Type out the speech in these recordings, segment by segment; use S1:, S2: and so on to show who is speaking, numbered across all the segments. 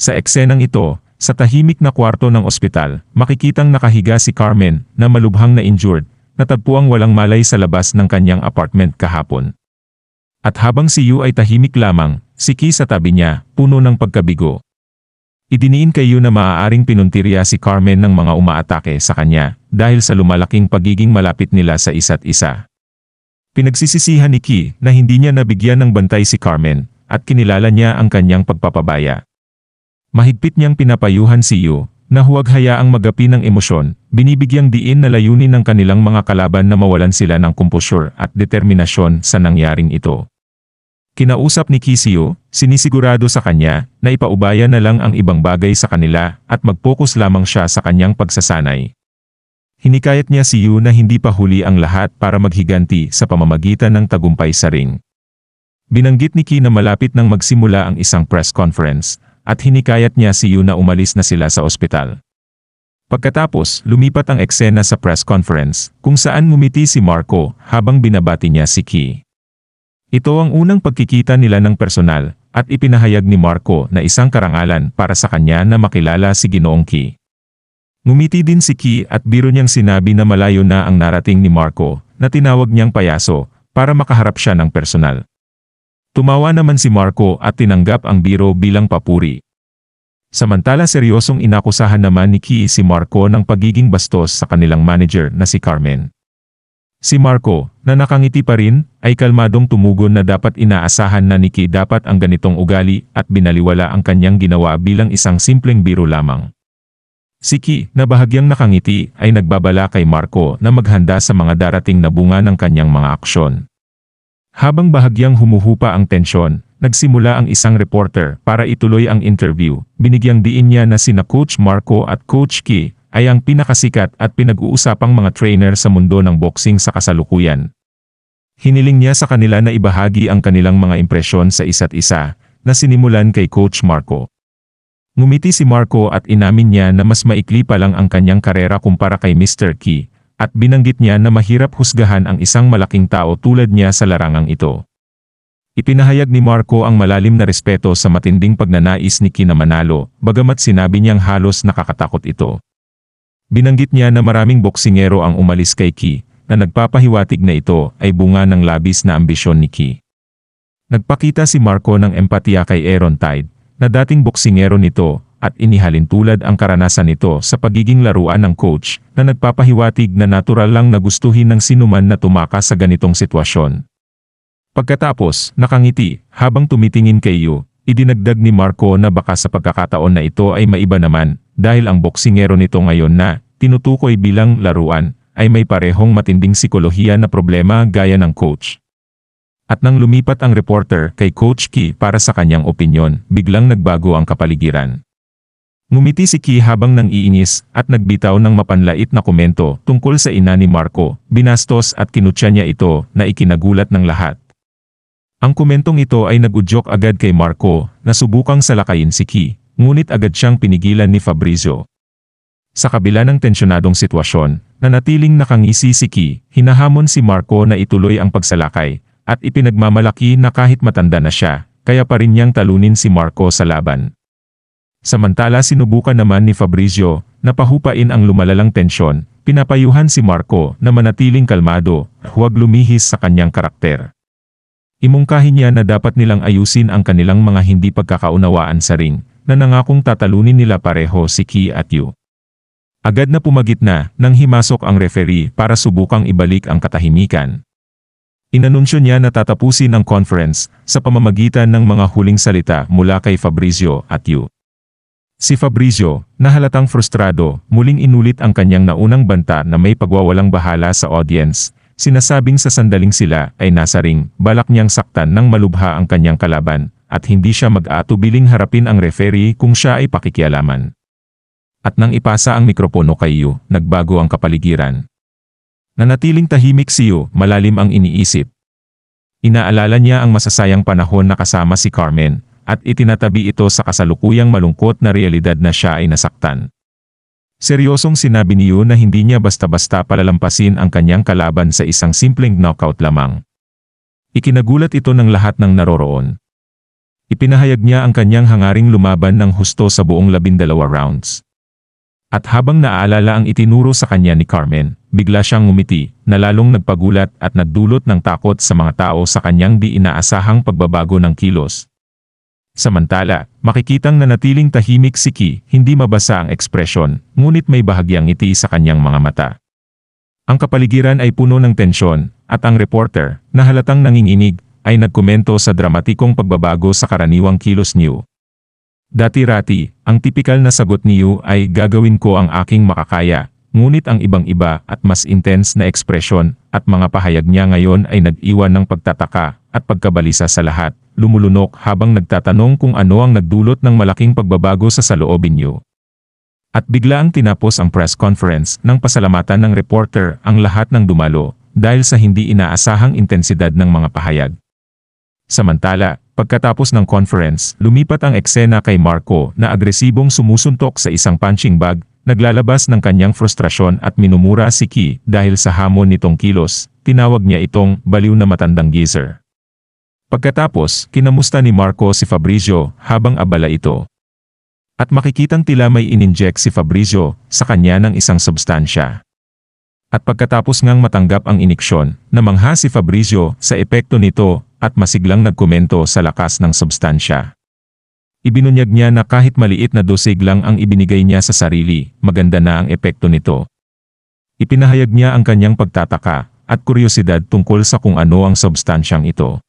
S1: Sa eksenang ito, sa tahimik na kwarto ng ospital, makikitang nakahiga si Carmen na malubhang na injured, natagpuang walang malay sa labas ng kanyang apartment kahapon. At habang si Yu ay tahimik lamang, si Ki sa tabi niya, puno ng pagkabigo. Idiniin kay Yu na maaaring pinuntirya si Carmen ng mga umaatake sa kanya dahil sa lumalaking pagiging malapit nila sa isa't isa. Pinagsisisihan ni Ki na hindi niya nabigyan ng bantay si Carmen at kinilala niya ang kanyang pagpapabaya. Mahigpit niyang pinapayuhan si Yu na huwag hayaang magapi ng emosyon, binibigyang diin na layunin ng kanilang mga kalaban na mawalan sila ng komposur at determinasyon sa nangyaring ito. Kinausap ni Ki si Yu, sinisigurado sa kanya na ipaubaya na lang ang ibang bagay sa kanila at mag-focus lamang siya sa kanyang pagsasanay. Hinikayat niya si Yu na hindi pa huli ang lahat para maghiganti sa pamamagitan ng tagumpay sa ring. Binanggit ni Ki na malapit nang magsimula ang isang press conference at hinikayat niya si Yu na umalis na sila sa ospital. Pagkatapos, lumipat ang eksena sa press conference kung saan ngumiti si Marco habang binabati niya si Ki. Ito ang unang pagkikita nila ng personal at ipinahayag ni Marco na isang karangalan para sa kanya na makilala si Ginoong Ki. Ngumiti din si Ki at biro niyang sinabi na malayo na ang narating ni Marco na tinawag niyang payaso para makaharap siya ng personal. Tumawa naman si Marco at tinanggap ang biro bilang papuri. Samantala seryosong inakusahan naman ni Ki si Marco ng pagiging bastos sa kanilang manager na si Carmen. Si Marco, na nakangiti pa rin, ay kalmadong tumugon na dapat inaasahan na ni Ki dapat ang ganitong ugali at binaliwala ang kanyang ginawa bilang isang simpleng biro lamang. Si Ki, na bahagyang nakangiti, ay nagbabala kay Marco na maghanda sa mga darating na bunga ng kanyang mga aksyon. Habang bahagyang humuhupa ang tensyon, nagsimula ang isang reporter para ituloy ang interview. Binigyang diin niya na sina Coach Marco at Coach Ki ay ang pinakasikat at pinag-uusapang mga trainer sa mundo ng boxing sa kasalukuyan. Hiniling niya sa kanila na ibahagi ang kanilang mga impresyon sa isa't isa, na sinimulan kay Coach Marco. Ngumiti si Marco at inamin niya na mas maikli pa lang ang kanyang karera kumpara kay Mr. Ki, at binanggit niya na mahirap husgahan ang isang malaking tao tulad niya sa larangang ito. Ipinahayag ni Marco ang malalim na respeto sa matinding pagnanais ni Ki na manalo, bagamat sinabi niyang halos nakakatakot ito. Binanggit niya na maraming boksingero ang umalis kay Ki, na nagpapahiwatig na ito ay bunga ng labis na ambisyon ni Ki. Nagpakita si Marco ng empatiya kay Aaron Tide, na dating boksingero nito, at inihalin tulad ang karanasan nito sa pagiging laruan ng coach, na nagpapahiwatig na natural lang na gustuhin ng sinuman na tumakas sa ganitong sitwasyon. Pagkatapos, nakangiti, habang tumitingin kay Yu, idinagdag ni Marco na baka sa pagkakataon na ito ay maiba naman, dahil ang boksingero nito ngayon na tinutukoy bilang laruan, ay may parehong matinding psikolohiya na problema gaya ng coach. At nang lumipat ang reporter kay Coach Ki para sa kanyang opinyon, biglang nagbago ang kapaligiran. Ngumiti si Ki habang nang-iinis at nagbitaw ng mapanlait na komento tungkol sa ina ni Marco, binastos at kinutya niya ito na ikinagulat ng lahat. Ang komentong ito ay nag-udyok agad kay Marco na subukang salakayin si Ki, ngunit agad siyang pinigilan ni Fabrizio. Sa kabila ng tensyonadong sitwasyon, nanatiling nakangisi si Ki, hinahamon si Marco na ituloy ang pagsalakay, at ipinagmamalaki na kahit matanda na siya, kaya pa rin niyang talunin si Marco sa laban. Samantala sinubukan naman ni Fabrizio na pahupain ang lumalalang tensyon, pinapayuhan si Marco na manatiling kalmado, huwag lumihis sa kanyang karakter. Imungkahi niya na dapat nilang ayusin ang kanilang mga hindi pagkakaunawaan sa ring, na nangakong tatalunin nila pareho si Ki at Yu. Agad na pumagitna nang himasok ang referee para subukang ibalik ang katahimikan. Inanunsyo niya na tatapusin ang conference sa pamamagitan ng mga huling salita mula kay Fabrizio at Yu. Si Fabrizio, na halatang frustrado, muling inulit ang kanyang naunang banta na may pagwawalang bahala sa audience. Sinasabing sa sandaling sila ay nasa ring, balak niyang saktan ng malubha ang kanyang kalaban, at hindi siya mag-aatubiling harapin ang referee kung siya ay pakikialaman. At nang ipasa ang mikropono kay Yu, nagbago ang kapaligiran. Nanatiling tahimik si Yu, malalim ang iniisip. Inaalala niya ang masasayang panahon na kasama si Carmen, at itinatabi ito sa kasalukuyang malungkot na realidad na siya ay nasaktan. Seryosong sinabi ni Yu na hindi niya basta-basta palalampasin ang kanyang kalaban sa isang simpleng knockout lamang. Ikinagulat ito ng lahat ng naroroon. Ipinahayag niya ang kanyang hangaring lumaban ng husto sa buong 12 rounds. At habang naalala ang itinuro sa kanya ni Carmen, bigla siyang ngumiti, na lalong nagpagulat at nagdulot ng takot sa mga tao sa kanyang di inaasahang pagbabago ng kilos. Samantala, makikitang nanatiling tahimik si Ki, hindi mabasa ang ekspresyon, ngunit may bahagyang ngiti sa kanyang mga mata. Ang kapaligiran ay puno ng tensyon, at ang reporter, na halatang nanginginig, ay nagkomento sa dramatikong pagbabago sa karaniwang kilos niyo. Dati-rati, ang tipikal na sagot niyo ay gagawin ko ang aking makakaya, ngunit ang ibang-iba at mas intense na ekspresyon at mga pahayag niya ngayon ay nag-iwan ng pagtataka at pagkabalisa sa lahat, lumulunok habang nagtatanong kung ano ang nagdulot ng malaking pagbabago sa saloobin niyo. At biglaang tinapos ang press conference ng pasalamatan ng reporter ang lahat ng dumalo dahil sa hindi inaasahang intensidad ng mga pahayag. Samantala, pagkatapos ng conference, lumipat ang eksena kay Marco na agresibong sumusuntok sa isang punching bag, naglalabas ng kanyang frustrasyon at minumura si Ki dahil sa hamon nitong kilos, tinawag niya itong baliw na matandang geezer. Pagkatapos, kinamusta ni Marco si Fabrizio habang abala ito. At makikitang tila may ininject si Fabrizio sa kanya ng isang substansya. At pagkatapos ngang matanggap ang iniksyon, namangha si Fabrizio sa epekto nito at masiglang nagkomento sa lakas ng substansya. Ibinunyag niya na kahit maliit na dosig lang ang ibinigay niya sa sarili, maganda na ang epekto nito. Ipinahayag niya ang kanyang pagtataka at kuryosidad tungkol sa kung ano ang substansyang ito.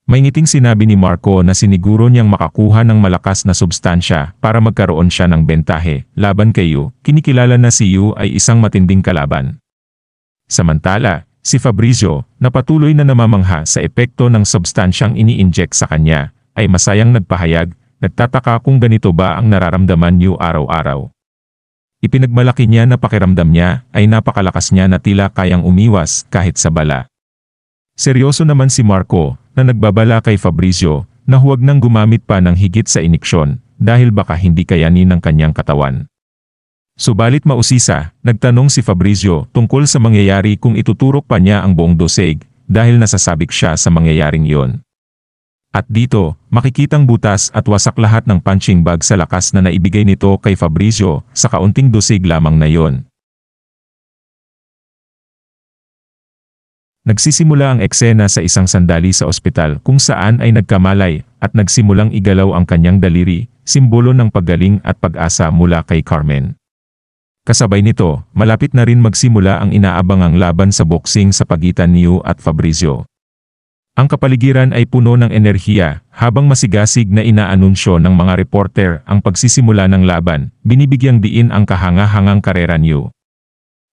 S1: May ngiting sinabi ni Marco na siniguro niyang makakuha ng malakas na substansya para magkaroon siya ng bentahe laban kay Yu. Kinikilala na si Yu ay isang matinding kalaban. Samantala, si Fabrizio, na patuloy na namamangha sa epekto ng substansyang ini-inject sa kanya, ay masayang nagpahayag, nagtataka kung ganito ba ang nararamdaman niyo araw-araw. Ipinagmalaki niya na pakiramdam niya ay napakalakas niya na tila kayang umiwas kahit sa bala. Seryoso naman si Marco, na nagbabala kay Fabrizio, na huwag nang gumamit pa ng higit sa iniksyon, dahil baka hindi kayanin ng kanyang katawan. Subalit mausisa, nagtanong si Fabrizio tungkol sa mangyayari kung ituturok pa niya ang buong dosig, dahil nasasabik siya sa mangyayaring iyon. At dito, makikitang butas at wasak lahat ng punching bag sa lakas na naibigay nito kay Fabrizio sa kaunting dosig lamang na iyon. Nagsisimula ang eksena sa isang sandali sa ospital kung saan ay nagkamalay at nagsimulang igalaw ang kanyang daliri, simbolo ng paggaling at pag-asa mula kay Carmen. Kasabay nito, malapit na rin magsimula ang inaabangang laban sa boxing sa pagitan ni Yu at Fabrizio. Ang kapaligiran ay puno ng enerhiya, habang masigasig na inaanunsyo ng mga reporter ang pagsisimula ng laban, binibigyang diin ang kahanga-hangang karera ni Yu.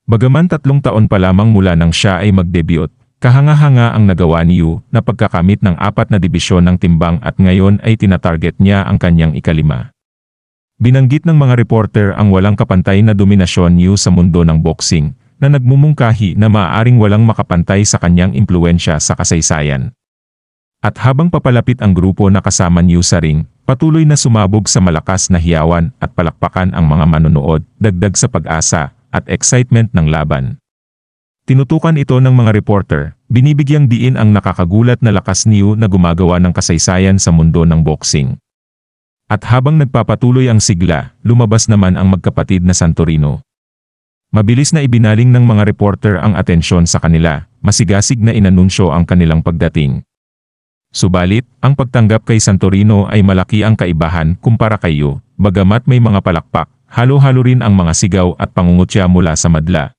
S1: Bagaman 3 taon pa lamang mula nang siya ay mag-debut, kahanga-hanga ang nagawa ni Yu na pagkakamit ng 4 na dibisyon ng timbang at ngayon ay tinatarget niya ang kanyang ika-5. Binanggit ng mga reporter ang walang kapantay na dominasyon ni Yu sa mundo ng boxing, na nagmumungkahi na maaaring walang makapantay sa kanyang impluwensya sa kasaysayan. At habang papalapit ang grupo na kasama ni Yu sa ring, patuloy na sumabog sa malakas na hiyawan at palakpakan ang mga manonood, dagdag sa pag-asa at excitement ng laban. Tinutukan ito ng mga reporter, binibigyang diin ang nakakagulat na lakas ni Yu na gumagawa ng kasaysayan sa mundo ng boxing. At habang nagpapatuloy ang sigla, lumabas naman ang magkapatid na Santorino. Mabilis na ibinaling ng mga reporter ang atensyon sa kanila, masigasig na inanunsyo ang kanilang pagdating. Subalit, ang pagtanggap kay Santorino ay malaki ang kaibahan kumpara kay Yu, bagamat may mga palakpak, halo-halo rin ang mga sigaw at pangungutya mula sa madla.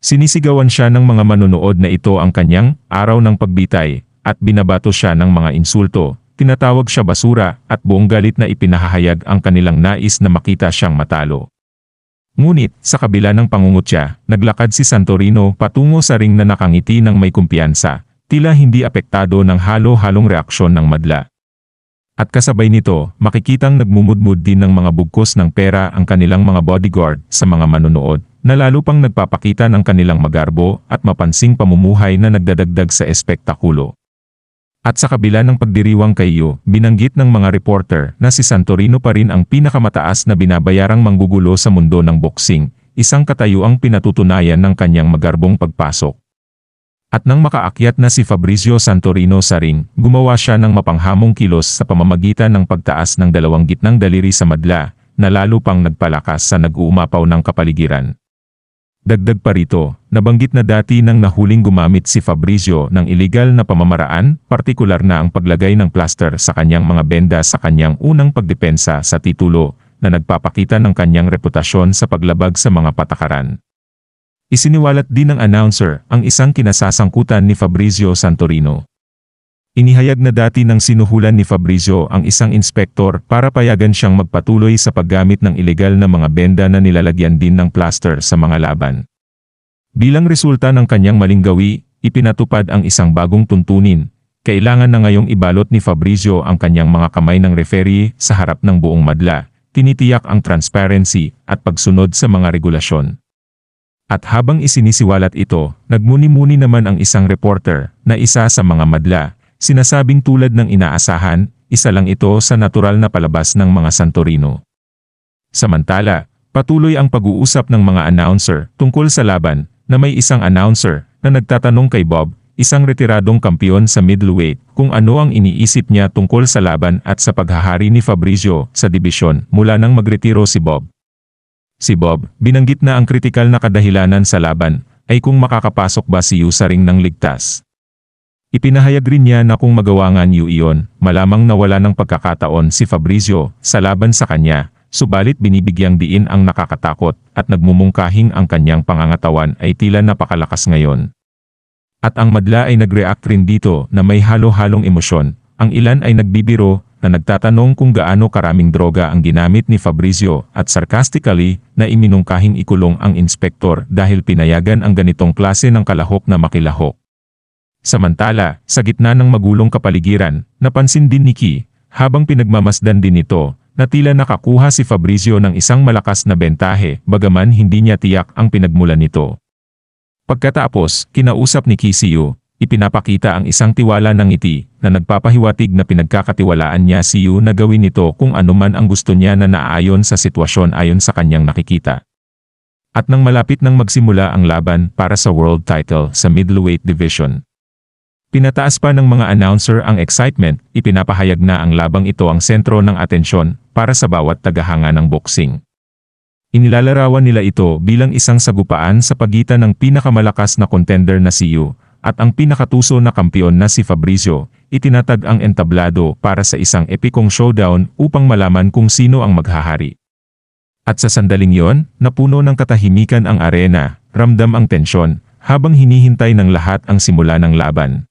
S1: Sinisigawan siya ng mga manonood na ito ang kanyang araw ng pagbitay, at binabato siya ng mga insulto. Tinatawag siya basura at buong galit na ipinahahayag ang kanilang nais na makita siyang matalo. Ngunit, sa kabila ng pangungutya, naglakad si Santorino patungo sa ring na nakangiti ng may kumpiyansa, tila hindi apektado ng halo-halong reaksyon ng madla. At kasabay nito, makikitang nagmumudmud din ng mga bugkos ng pera ang kanilang mga bodyguard sa mga manonood, na lalo pang nagpapakita ng kanilang magarbo at mapansing pamumuhay na nagdadagdag sa espektakulo. At sa kabila ng pagdiriwang kay Yu, binanggit ng mga reporter na si Santorino pa rin ang pinakamataas na binabayarang manggugulo sa mundo ng boxing, isang katayuang pinatutunayan ng kanyang magarbong pagpasok. At nang makaakyat na si Fabrizio Santorino sa ring, gumawa siya ng mapanghamong kilos sa pamamagitan ng pagtaas ng dalawang gitnang daliri sa madla, na lalo pang nagpalakas sa nag-uumapaw ng kapaligiran. Dagdag pa rito, nabanggit na dati nang nahuling gumamit si Fabrizio ng iligal na pamamaraan, partikular na ang paglagay ng plaster sa kanyang mga benda sa kanyang unang pagdepensa sa titulo, na nagpapakita ng kanyang reputasyon sa paglabag sa mga patakaran. Isiniwalat din ng announcer ang isang kinasasangkutan ni Fabrizio Santorino. Inihayag na dati ng sinuhulan ni Fabrizio ang isang inspektor para payagan siyang magpatuloy sa paggamit ng ilegal na mga benda na nilalagyan din ng plaster sa mga laban. Bilang resulta ng kanyang maling gawi, ipinatupad ang isang bagong tuntunin. Kailangan na ngayong ibalot ni Fabrizio ang kanyang mga kamay ng referee sa harap ng buong madla, tinitiyak ang transparency at pagsunod sa mga regulasyon. At habang isinisiwalat ito, nagmuni-muni naman ang isang reporter na isa sa mga madla, sinasabing tulad ng inaasahan, isa lang ito sa natural na palabas ng mga Santorino. Samantala, patuloy ang pag-uusap ng mga announcer tungkol sa laban, na may isang announcer na nagtatanong kay Bob, isang retiradong kampiyon sa middleweight, kung ano ang iniisip niya tungkol sa laban at sa paghahari ni Fabrizio sa dibisyon mula nang magretiro si Bob. Si Bob, binanggit na ang kritikal na kadahilanan sa laban ay kung makakapasok ba si Yu sa ring ng ligtas. Ipinahayag rin niya na kung magawa nga Yu iyon, malamang nawala ng pagkakataon si Fabrizio sa laban sa kanya, subalit binibigyang diin ang nakakatakot at nagmumungkahing ang kanyang pangangatawan ay tila napakalakas ngayon. At ang madla ay nag-react rin dito na may halo-halong emosyon, ang ilan ay nagbibiro na nagtatanong kung gaano karaming droga ang ginamit ni Fabrizio at sarcastically na iminungkahing ikulong ang inspektor dahil pinayagan ang ganitong klase ng kalahok na makilahok. Samantala, sa gitna ng magulong kapaligiran, napansin din ni Ki, habang pinagmamasdan din ito, na tila nakakuha si Fabrizio ng isang malakas na bentahe bagaman hindi niya tiyak ang pinagmulan nito. Pagkatapos, kinausap ni Ki si Yu, ipinapakita ang isang tiwala ng ngiti na nagpapahiwatig na pinagkakatiwalaan niya si Yu na gawin nito kung anuman ang gusto niya na naaayon sa sitwasyon ayon sa kanyang nakikita. At nang malapit nang magsimula ang laban para sa world title sa middleweight division, pinataas pa ng mga announcer ang excitement, ipinapahayag na ang labang ito ang sentro ng atensyon para sa bawat tagahanga ng boxing. Inilalarawan nila ito bilang isang sagupaan sa pagitan ng pinakamalakas na contender na si Yu at ang pinakatuso na kampiyon na si Fabrizio, itinatag ang entablado para sa isang epikong showdown upang malaman kung sino ang maghahari. At sa sandaling yon, napuno ng katahimikan ang arena, ramdam ang tensyon, habang hinihintay ng lahat ang simula ng laban.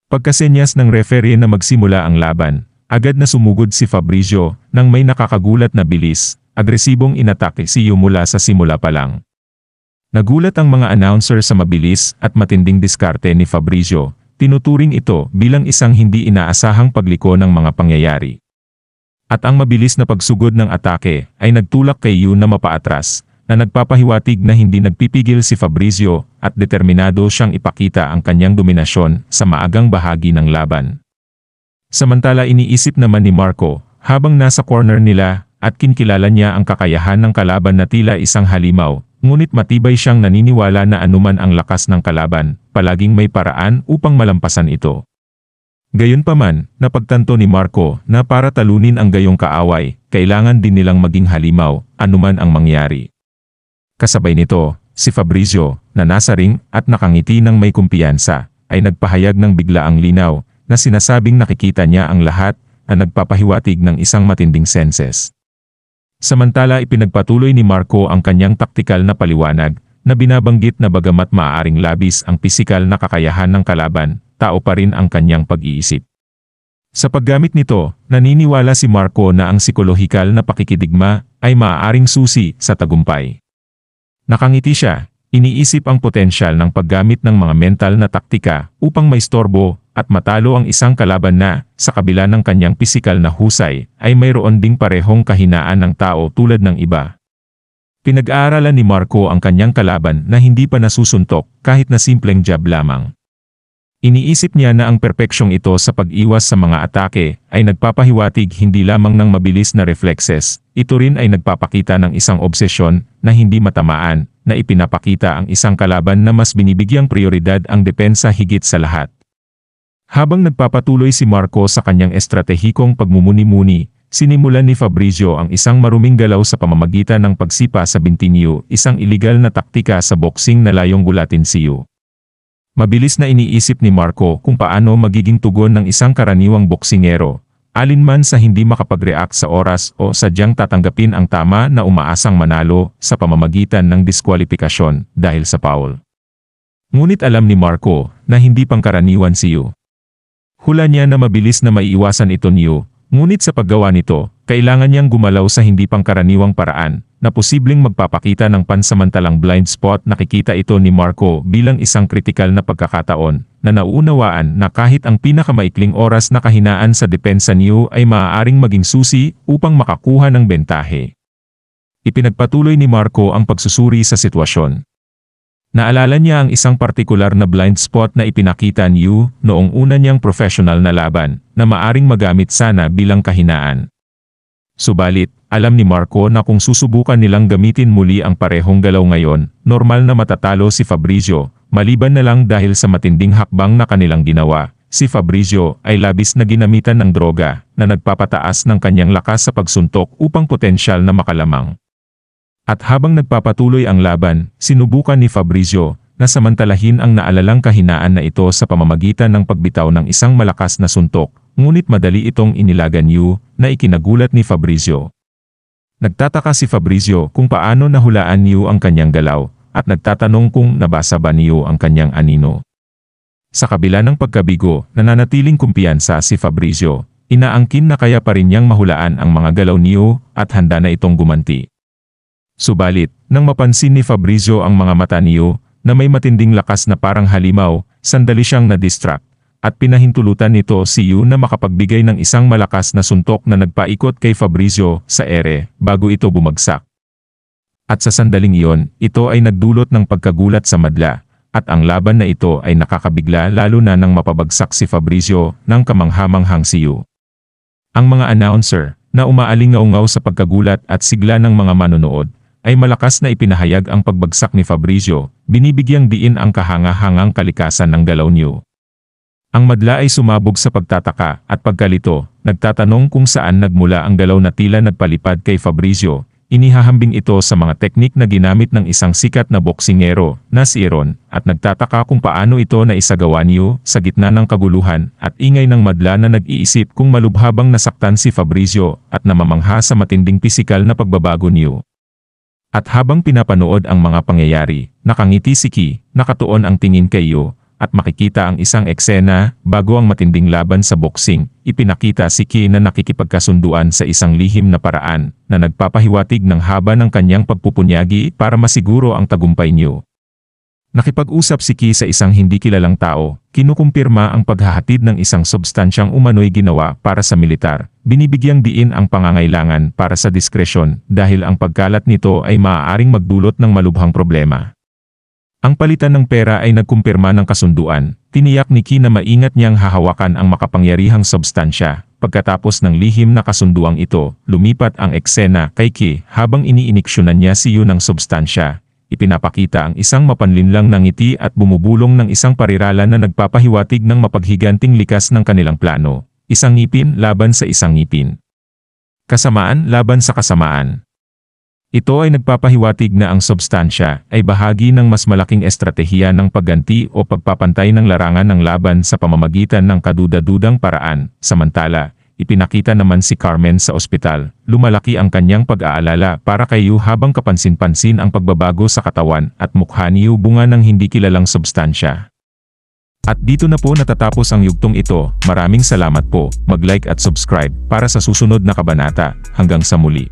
S1: Pagkasenyas ng referee na magsimula ang laban, agad na sumugod si Fabrizio nang may nakakagulat na bilis, agresibong inatake si Yu mula sa simula pa lang. Nagulat ang mga announcer sa mabilis at matinding diskarte ni Fabrizio, tinuturing ito bilang isang hindi inaasahang pagliko ng mga pangyayari. At ang mabilis na pagsugod ng atake ay nagtulak kay Yu na mapaatras, na nagpapahiwatig na hindi nagpipigil si Fabrizio at determinado siyang ipakita ang kanyang dominasyon sa maagang bahagi ng laban. Samantala iniisip naman ni Marco, habang nasa corner nila, at kinkilala niya ang kakayahan ng kalaban na tila isang halimaw, ngunit matibay siyang naniniwala na anuman ang lakas ng kalaban, palaging may paraan upang malampasan ito. Gayunpaman, napagtanto ni Marco na para talunin ang gayong kaaway, kailangan din nilang maging halimaw, anuman ang mangyari. Kasabay nito, si Fabrizio, na nasa ring at nakangiti ng may kumpiyansa, ay nagpahayag ng biglaang linaw, na sinasabing nakikita niya ang lahat, na nagpapahiwatig ng isang matinding senses. Samantala ipinagpatuloy ni Marco ang kanyang taktikal na paliwanag, na binabanggit na bagamat maaaring labis ang pisikal na kakayahan ng kalaban, tao pa rin ang kanyang pag-iisip. Sa paggamit nito, naniniwala si Marco na ang psikolohikal na pakikidigma ay maaaring susi sa tagumpay. Nakangiti siya, iniisip ang potensyal ng paggamit ng mga mental na taktika upang maistorbo at matalo ang isang kalaban na, sa kabila ng kanyang pisikal na husay, ay mayroon ding parehong kahinaan ng tao tulad ng iba. Pinag-aaralan ni Marco ang kanyang kalaban na hindi pa nasusuntok kahit na simpleng jab lamang. Iniisip niya na ang perpeksyong ito sa pag-iwas sa mga atake ay nagpapahiwatig hindi lamang ng mabilis na reflexes, ito rin ay nagpapakita ng isang obsesyon na hindi matamaan, na ipinapakita ang isang kalaban na mas binibigyang prioridad ang depensa higit sa lahat. Habang nagpapatuloy si Marco sa kanyang estratehikong pagmumuni-muni, sinimulan ni Fabrizio ang isang maruming galaw sa pamamagitan ng pagsipa sa binti ni Yu, isang iligal na taktika sa boxing na layong gulatin si Yu. Mabilis na iniisip ni Marco kung paano magiging tugon ng isang karaniwang boksingero, alinman sa hindi makapag-react sa oras o sadyang tatanggapin ang tama na umaasang manalo sa pamamagitan ng diskwalipikasyon dahil sa foul. Ngunit alam ni Marco na hindi pangkaraniwan si Yu. Hula niya na mabilis na maiiwasan ito ni Yu, ngunit sa paggawa nito, kailangan niyang gumalaw sa hindi pangkaraniwang paraan, na posibleng magpapakita ng pansamantalang blind spot. Nakikita ito ni Marco bilang isang kritikal na pagkakataon, na nauunawaan na kahit ang pinakamaikling oras na kahinaan sa depensa ni Yu ay maaaring maging susi upang makakuha ng bentahe. Ipinagpatuloy ni Marco ang pagsusuri sa sitwasyon. Naalala niya ang isang partikular na blind spot na ipinakita ni Yu noong una niyang professional na laban, na maaring magamit sana bilang kahinaan. Subalit, alam ni Marco na kung susubukan nilang gamitin muli ang parehong galaw ngayon, normal na matatalo si Fabrizio, maliban na lang dahil sa matinding hakbang na kanilang ginawa. Si Fabrizio ay labis na ginamitan ng droga, na nagpapataas ng kanyang lakas sa pagsuntok upang potensyal na makalamang. At habang nagpapatuloy ang laban, sinubukan ni Fabrizio na samantalahin ang naalalang kahinaan na ito sa pamamagitan ng pagbitaw ng isang malakas na suntok, ngunit madali itong inilagan ni Yu, na ikinagulat ni Fabrizio. Nagtataka si Fabrizio kung paano nahulaan ni Yu ang kanyang galaw, at nagtatanong kung nabasa ba ni Yu ang kanyang anino. Sa kabila ng pagkabigo, nananatiling kumpiyansa si Fabrizio, inaangkin na kaya pa rin niyang mahulaan ang mga galaw ni Yu, at handa na itong gumanti. Subalit, nang mapansin ni Fabrizio ang mga mata ni Yu, na may matinding lakas na parang halimaw, sandali siyang na-distract, at pinahintulutan nito si Yu na makapagbigay ng isang malakas na suntok na nagpaikot kay Fabrizio sa ere, bago ito bumagsak. At sa sandaling iyon, ito ay nagdulot ng pagkagulat sa madla, at ang laban na ito ay nakakabigla lalo na nang mapabagsak si Fabrizio ng kamanghamanghang si Yu. Ang mga announcer, na umaalingaungaw sa pagkagulat at sigla ng mga manonood, ay malakas na ipinahayag ang pagbagsak ni Fabrizio, binibigyang diin ang kahanga-hangang kalikasan ng galaw ni Yu. Ang madla ay sumabog sa pagtataka at pagkalito, nagtatanong kung saan nagmula ang galaw na tila nagpalipad kay Fabrizio. Inihahambing ito sa mga teknik na ginamit ng isang sikat na boksingero na si Iron, at nagtataka kung paano ito naisagawa ni Yu sa gitna ng kaguluhan at ingay ng madla na nag-iisip kung malubhabang nasaktan si Fabrizio at namamangha sa matinding pisikal na pagbabago ni Yu. At habang pinapanood ang mga pangyayari, nakangiti si Ki, nakatuon ang tingin kay Yu, at makikita ang isang eksena. Bago ang matinding laban sa boxing, ipinakita si Ki na nakikipagkasunduan sa isang lihim na paraan, na nagpapahiwatig ng haba ng kanyang pagpupunyagi para masiguro ang tagumpay ni Yu. Nakipag-usap si Ki sa isang hindi kilalang tao, kinukumpirma ang paghahatid ng isang substansyang umano'y ginawa para sa militar, binibigyang diin ang pangangailangan para sa diskresyon dahil ang pagkalat nito ay maaaring magdulot ng malubhang problema. Ang palitan ng pera ay nagkumpirma ng kasunduan, tiniyak ni Ki na maingat niyang hahawakan ang makapangyarihang substansya. Pagkatapos ng lihim na kasunduang ito, lumipat ang eksena kay Ki habang iniiniksyonan niya si Yu ng substansya. Ipinapakita ang isang mapanlinlang na ngiti at bumubulong ng isang parirala na nagpapahiwatig ng mapaghiganting likas ng kanilang plano. Isang ngipin laban sa isang ngipin. Kasamaan laban sa kasamaan. Ito ay nagpapahiwatig na ang substansya ay bahagi ng mas malaking estratehiya ng pagganti o pagpapantay ng larangan ng laban sa pamamagitan ng kaduda-dudang paraan. Samantala, ipinakita naman si Carmen sa ospital, lumalaki ang kanyang pag-aalala para kay Yu habang kapansin-pansin ang pagbabago sa katawan at mukha ni Yu bunga ng hindi kilalang substansya. At dito na po natatapos ang yugtong ito. Maraming salamat po, mag-like at subscribe para sa susunod na kabanata. Hanggang sa muli.